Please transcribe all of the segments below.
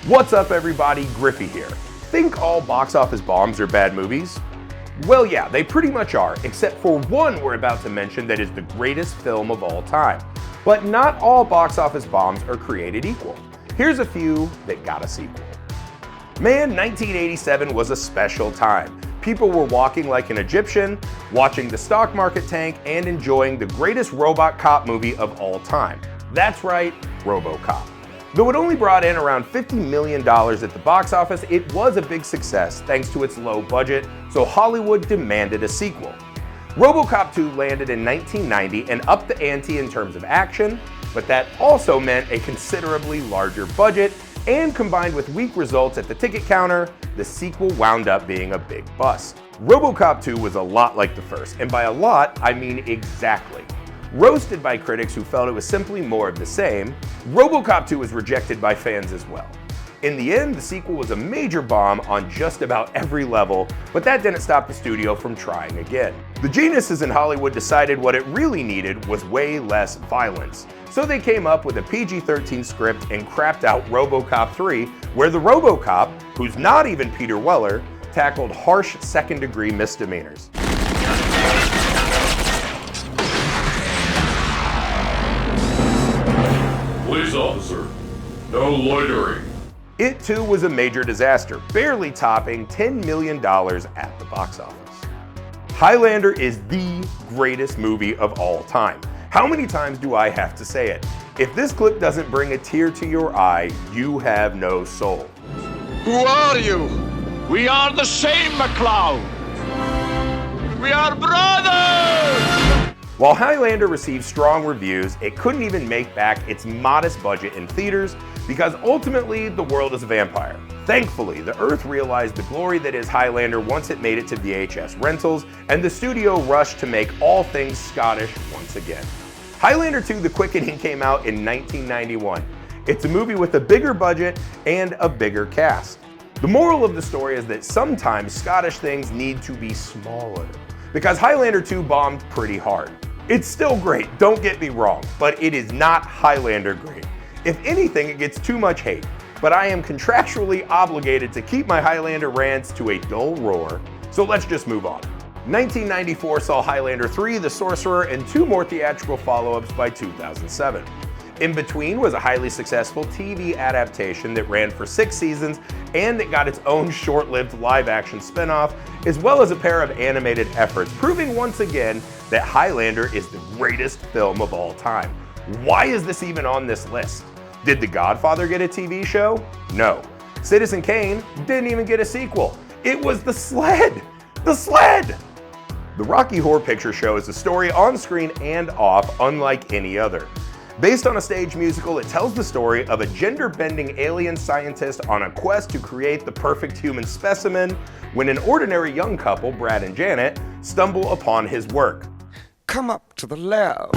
What's up everybody, Griffey here. Think all box office bombs are bad movies? Well yeah, they pretty much are, except for one we're about to mention that is the greatest film of all time. But not all box office bombs are created equal. Here's a few that got a sequel. Man, 1987 was a special time. People were walking like an Egyptian, watching the stock market tank, and enjoying the greatest robot cop movie of all time. That's right, RoboCop. Though it only brought in around $50 million at the box office, it was a big success thanks to its low budget, so Hollywood demanded a sequel. RoboCop 2 landed in 1990 and upped the ante in terms of action, but that also meant a considerably larger budget, and combined with weak results at the ticket counter, the sequel wound up being a big bust. RoboCop 2 was a lot like the first, and by a lot, I mean exactly. Roasted by critics who felt it was simply more of the same, RoboCop 2 was rejected by fans as well. In the end, the sequel was a major bomb on just about every level, but that didn't stop the studio from trying again. The geniuses in Hollywood decided what it really needed was way less violence. So they came up with a PG-13 script and crapped out RoboCop 3, where the RoboCop, who's not even Peter Weller, tackled harsh second-degree misdemeanors. Police officer, no loitering. It too was a major disaster, barely topping $10 million at the box office. Highlander is the greatest movie of all time. How many times do I have to say it? If this clip doesn't bring a tear to your eye, you have no soul. Who are you? We are the same, McCloud. We are brothers! While Highlander received strong reviews, it couldn't even make back its modest budget in theaters because ultimately the world is a vampire. Thankfully, the Earth realized the glory that is Highlander once it made it to VHS rentals, and the studio rushed to make all things Scottish once again. Highlander 2: The Quickening came out in 1991. It's a movie with a bigger budget and a bigger cast. The moral of the story is that sometimes Scottish things need to be smaller, because Highlander 2 bombed pretty hard. It's still great, don't get me wrong, but it is not Highlander great. If anything, it gets too much hate, but I am contractually obligated to keep my Highlander rants to a dull roar, so let's just move on. 1994 saw Highlander 3, The Sorcerer, and 2 more theatrical follow-ups by 2007. In between was a highly successful TV adaptation that ran for 6 seasons and that got its own short-lived live-action spin-off, as well as a pair of animated efforts, proving once again that Highlander is the greatest film of all time. Why is this even on this list? Did The Godfather get a TV show? No. Citizen Kane didn't even get a sequel. It was The Sled! The Sled! The Rocky Horror Picture Show is a story on screen and off unlike any other. Based on a stage musical, it tells the story of a gender-bending alien scientist on a quest to create the perfect human specimen when an ordinary young couple, Brad and Janet, stumble upon his work. Come up to the lab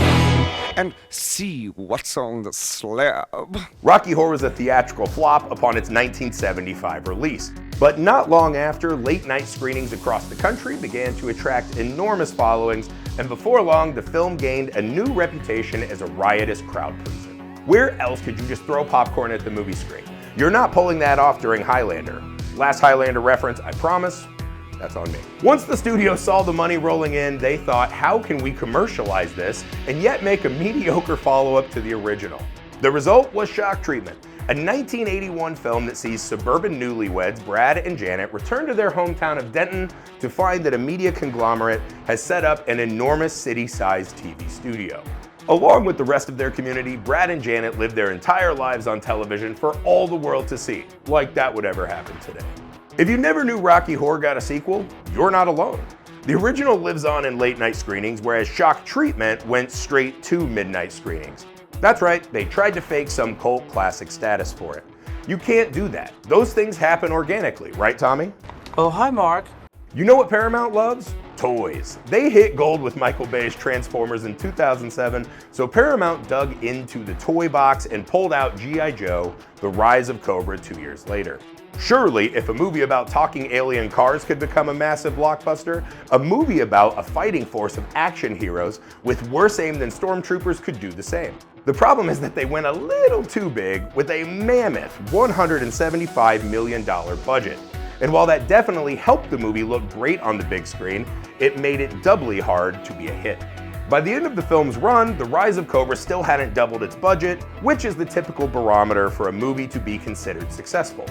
and see what's on the slab. Rocky Horror was a theatrical flop upon its 1975 release. But not long after, late-night screenings across the country began to attract enormous followings, and before long, the film gained a new reputation as a riotous crowd pleaser. Where else could you just throw popcorn at the movie screen? You're not pulling that off during Highlander. Last Highlander reference, I promise. That's on me. Once the studio saw the money rolling in, they thought, how can we commercialize this and yet make a mediocre follow-up to the original? The result was Shock Treatment, a 1981 film that sees suburban newlyweds Brad and Janet return to their hometown of Denton to find that a media conglomerate has set up an enormous city-sized TV studio. Along with the rest of their community, Brad and Janet live their entire lives on television for all the world to see, like that would ever happen today. If you never knew Rocky Horror got a sequel, you're not alone. The original lives on in late-night screenings, whereas Shock Treatment went straight to midnight screenings. That's right, they tried to fake some cult classic status for it. You can't do that. Those things happen organically, right, Tommy? Oh, hi, Mark. You know what Paramount loves? Toys. They hit gold with Michael Bay's Transformers in 2007, so Paramount dug into the toy box and pulled out G.I. Joe, The Rise of Cobra 2 years later. Surely, if a movie about talking alien cars could become a massive blockbuster, a movie about a fighting force of action heroes with worse aim than stormtroopers could do the same. The problem is that they went a little too big with a mammoth $175 million budget. And while that definitely helped the movie look great on the big screen, it made it doubly hard to be a hit. By the end of the film's run, The Rise of Cobra still hadn't doubled its budget, which is the typical barometer for a movie to be considered successful.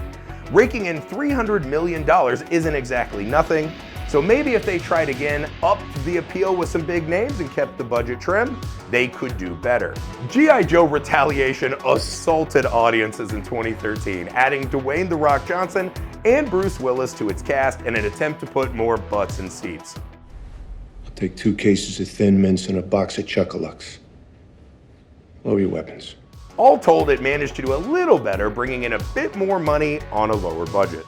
Raking in $300 million isn't exactly nothing, so maybe if they tried again, upped the appeal with some big names and kept the budget trim, they could do better. G.I. Joe Retaliation assaulted audiences in 2013, adding Dwayne "The Rock" Johnson and Bruce Willis to its cast in an attempt to put more butts in seats. I'll take 2 cases of Thin Mints and a box of Chuckalucks. Lower your weapons. All told, it managed to do a little better, bringing in a bit more money on a lower budget.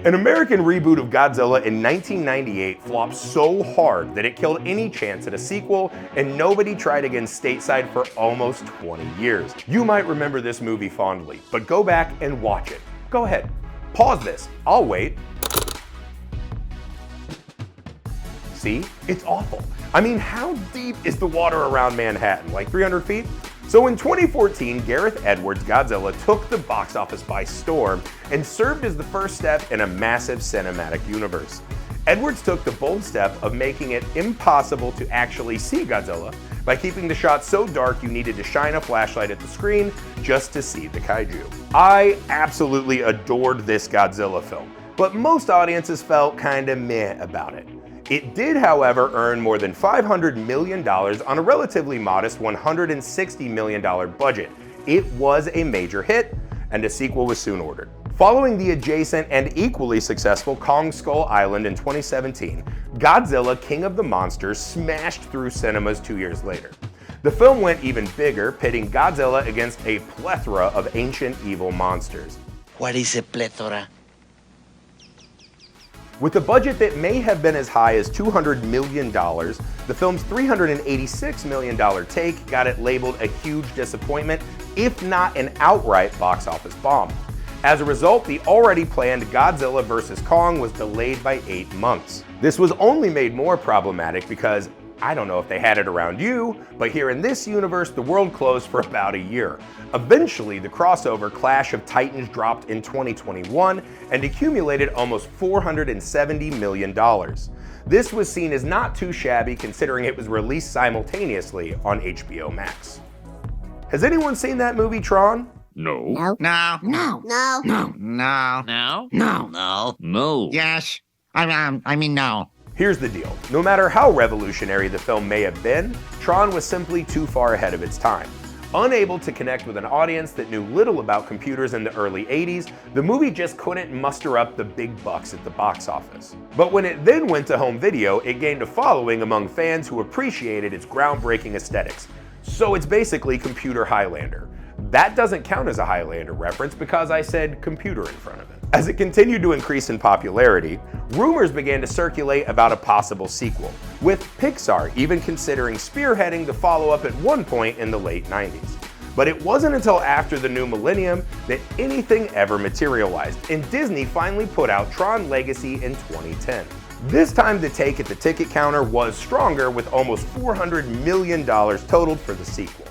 An American reboot of Godzilla in 1998 flopped so hard that it killed any chance at a sequel, and nobody tried again stateside for almost 20 years. You might remember this movie fondly, but go back and watch it. Go ahead. Pause this. I'll wait. See? It's awful. I mean, how deep is the water around Manhattan? Like 300 feet? So in 2014, Gareth Edwards' Godzilla took the box office by storm and served as the first step in a massive cinematic universe. Edwards took the bold step of making it impossible to actually see Godzilla by keeping the shot so dark you needed to shine a flashlight at the screen just to see the kaiju. I absolutely adored this Godzilla film, but most audiences felt kinda meh about it. It did, however, earn more than $500 million on a relatively modest $160 million budget. It was a major hit, and a sequel was soon ordered. Following the adjacent and equally successful Kong Skull Island in 2017, Godzilla King of the Monsters smashed through cinemas 2 years later. The film went even bigger, pitting Godzilla against a plethora of ancient evil monsters. What is a plethora? With a budget that may have been as high as $200 million, the film's $386 million take got it labeled a huge disappointment, if not an outright box office bomb. As a result, the already planned Godzilla vs. Kong was delayed by 8 months. This was only made more problematic because, I don't know if they had it around you, but here in this universe, the world closed for about a year. Eventually, the crossover Clash of Titans dropped in 2021 and accumulated almost $470 million. This was seen as not too shabby considering it was released simultaneously on HBO Max. Has anyone seen that movie, Tron? No. No. No. No. No. No. No. No. No. No. No. Yes. I mean, no. Here's the deal. No matter how revolutionary the film may have been, Tron was simply too far ahead of its time. Unable to connect with an audience that knew little about computers in the early 80s, the movie just couldn't muster up the big bucks at the box office. But when it then went to home video, it gained a following among fans who appreciated its groundbreaking aesthetics. So it's basically computer Highlander. That doesn't count as a Highlander reference because I said computer in front of it. As it continued to increase in popularity, rumors began to circulate about a possible sequel, with Pixar even considering spearheading the follow-up at one point in the late 90s. But it wasn't until after the new millennium that anything ever materialized, and Disney finally put out Tron Legacy in 2010. This time the take at the ticket counter was stronger, with almost $400 million totaled for the sequel.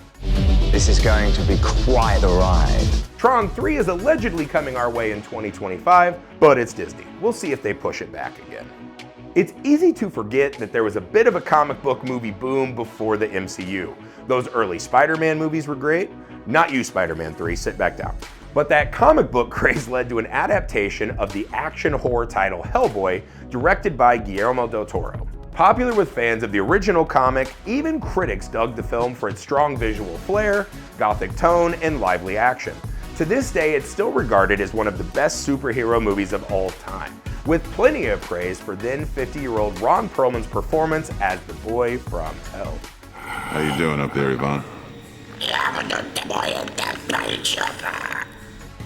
This is going to be quite a ride. Tron 3 is allegedly coming our way in 2025, but it's Disney. We'll see if they push it back again. It's easy to forget that there was a bit of a comic book movie boom before the MCU. Those early Spider-Man movies were great. Not you, Spider-Man 3, sit back down. But that comic book craze led to an adaptation of the action horror title Hellboy, directed by Guillermo del Toro. Popular with fans of the original comic, even critics dug the film for its strong visual flair, gothic tone, and lively action. To this day, it's still regarded as one of the best superhero movies of all time, with plenty of praise for then 50-year-old Ron Perlman's performance as the boy from hell. How you doing up there, Yvonne?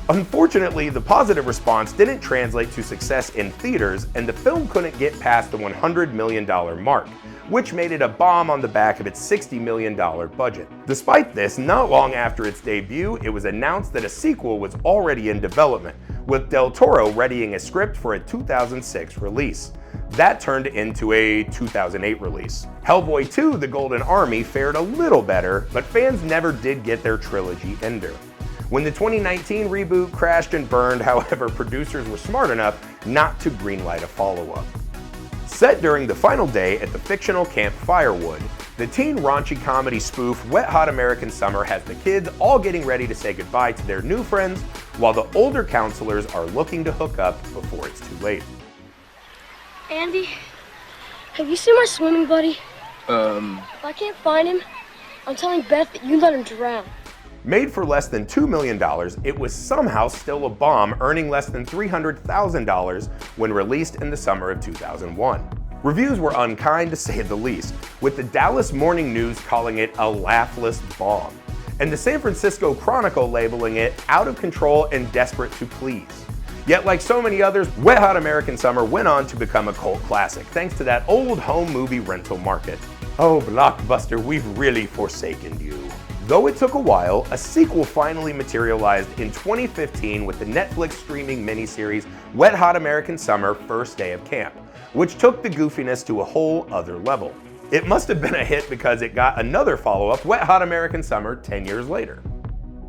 Unfortunately, the positive response didn't translate to success in theaters, and the film couldn't get past the $100 million mark, which made it a bomb on the back of its $60 million budget. Despite this, not long after its debut, it was announced that a sequel was already in development, with Del Toro readying a script for a 2006 release. That turned into a 2008 release. Hellboy 2: The Golden Army fared a little better, but fans never did get their trilogy ender. When the 2019 reboot crashed and burned, however, producers were smart enough not to greenlight a follow-up. Set during the final day at the fictional Camp Firewood, the teen raunchy comedy spoof Wet Hot American Summer has the kids all getting ready to say goodbye to their new friends, while the older counselors are looking to hook up before it's too late. Andy, have you seen my swimming buddy? If I can't find him, I'm telling Beth that you let him drown. Made for less than $2 million, it was somehow still a bomb, earning less than $300,000 when released in the summer of 2001. Reviews were unkind to say the least, with the Dallas Morning News calling it a laughless bomb, and the San Francisco Chronicle labeling it out of control and desperate to please. Yet, like so many others, Wet Hot American Summer went on to become a cult classic thanks to that old home movie rental market. Oh, Blockbuster, we've really forsaken you. Though it took a while, a sequel finally materialized in 2015 with the Netflix streaming miniseries Wet Hot American Summer: First Day of Camp, which took the goofiness to a whole other level. It must have been a hit because it got another follow-up, Wet Hot American Summer, 10 years later.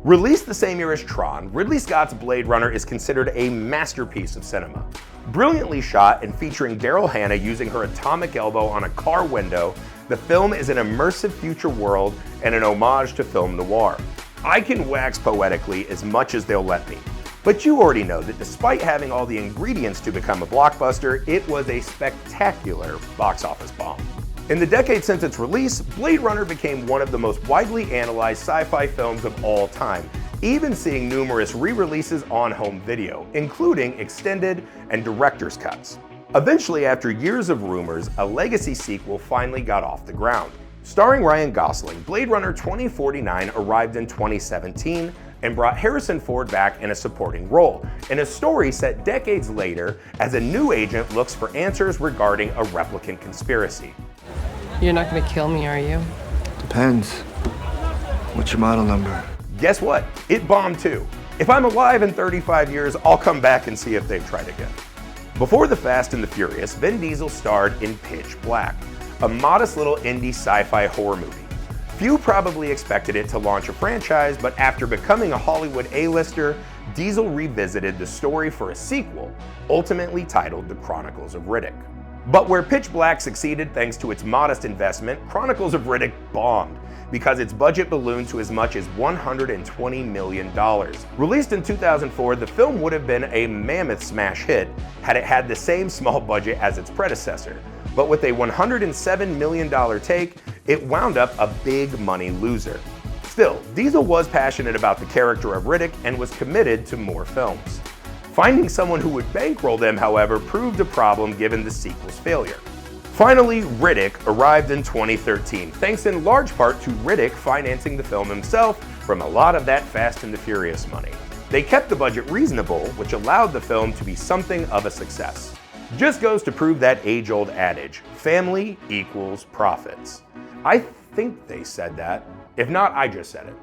Released the same year as Tron, Ridley Scott's Blade Runner is considered a masterpiece of cinema. Brilliantly shot and featuring Daryl Hannah using her atomic elbow on a car window, the film is an immersive future world and an homage to film noir. I can wax poetically as much as they'll let me, but you already know that despite having all the ingredients to become a blockbuster, it was a spectacular box office bomb. In the decade since its release, Blade Runner became one of the most widely analyzed sci-fi films of all time, even seeing numerous re-releases on home video, including extended and director's cuts. Eventually, after years of rumors, a legacy sequel finally got off the ground. Starring Ryan Gosling, Blade Runner 2049 arrived in 2017 and brought Harrison Ford back in a supporting role, in a story set decades later as a new agent looks for answers regarding a replicant conspiracy. You're not gonna kill me, are you? Depends. What's your model number? Guess what? It bombed too. If I'm alive in 35 years, I'll come back and see if they've tried again. Before The Fast and the Furious, Vin Diesel starred in Pitch Black, a modest little indie sci-fi horror movie. Few probably expected it to launch a franchise, but after becoming a Hollywood A-lister, Diesel revisited the story for a sequel, ultimately titled The Chronicles of Riddick. But where Pitch Black succeeded thanks to its modest investment, Chronicles of Riddick bombed because its budget ballooned to as much as $120 million. Released in 2004, the film would have been a mammoth smash hit had it had the same small budget as its predecessor. But with a $107 million take, it wound up a big money loser. Still, Diesel was passionate about the character of Riddick and was committed to more films. Finding someone who would bankroll them, however, proved a problem given the sequel's failure. Finally, Riddick arrived in 2013, thanks in large part to Riddick financing the film himself from a lot of that Fast and the Furious money. They kept the budget reasonable, which allowed the film to be something of a success. Just goes to prove that age-old adage, family equals profits. I think they said that. If not, I just said it.